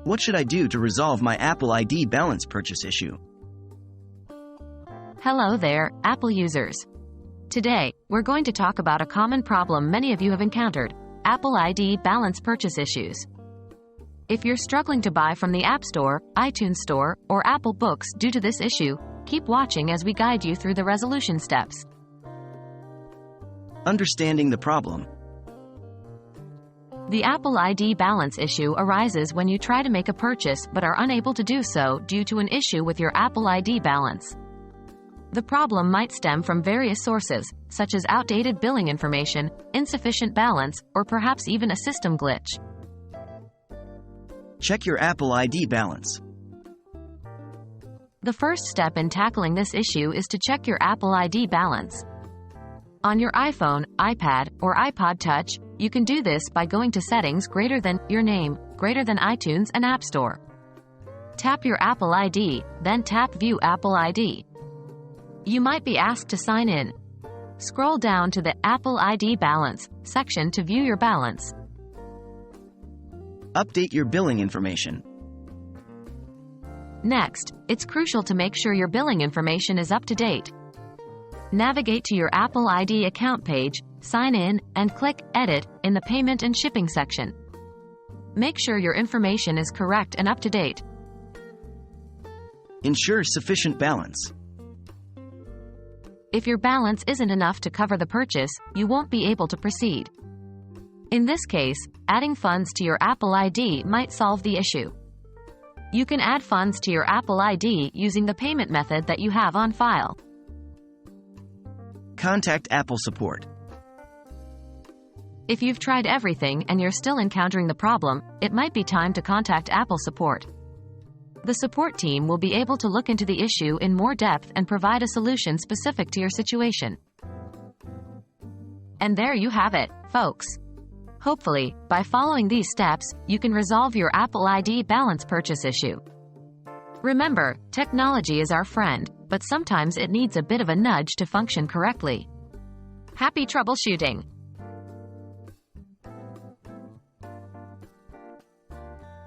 What should I do to resolve my Apple ID balance purchase issue? Hello there, Apple users. Today, we're going to talk about a common problem many of you have encountered: Apple ID balance purchase issues. If you're struggling to buy from the App Store, iTunes Store, or Apple Books due to this issue, keep watching as we guide you through the resolution steps. Understanding the problem. The Apple ID balance issue arises when you try to make a purchase but are unable to do so due to an issue with your Apple ID balance. The problem might stem from various sources, such as outdated billing information, insufficient balance, or perhaps even a system glitch. Check your Apple ID balance. The first step in tackling this issue is to check your Apple ID balance. On your iPhone, iPad, or iPod Touch, you can do this by going to Settings greater than your name, greater than iTunes and App Store. Tap your Apple ID, then tap View Apple ID. You might be asked to sign in. Scroll down to the Apple ID Balance section to view your balance. Update your billing information. Next, it's crucial to make sure your billing information is up to date. Navigate to your Apple ID account page, sign in, and click Edit in the Payment and Shipping section. Make sure your information is correct and up to date. Ensure sufficient balance. If your balance isn't enough to cover the purchase, you won't be able to proceed. In this case, adding funds to your Apple ID might solve the issue. You can add funds to your Apple ID using the payment method that you have on file. Contact Apple support. If you've tried everything and you're still encountering the problem, it might be time to contact Apple support. The support team will be able to look into the issue in more depth and provide a solution specific to your situation. And there you have it, folks. Hopefully, by following these steps, you can resolve your Apple ID balance purchase issue. Remember, technology is our friend, but sometimes it needs a bit of a nudge to function correctly. Happy troubleshooting!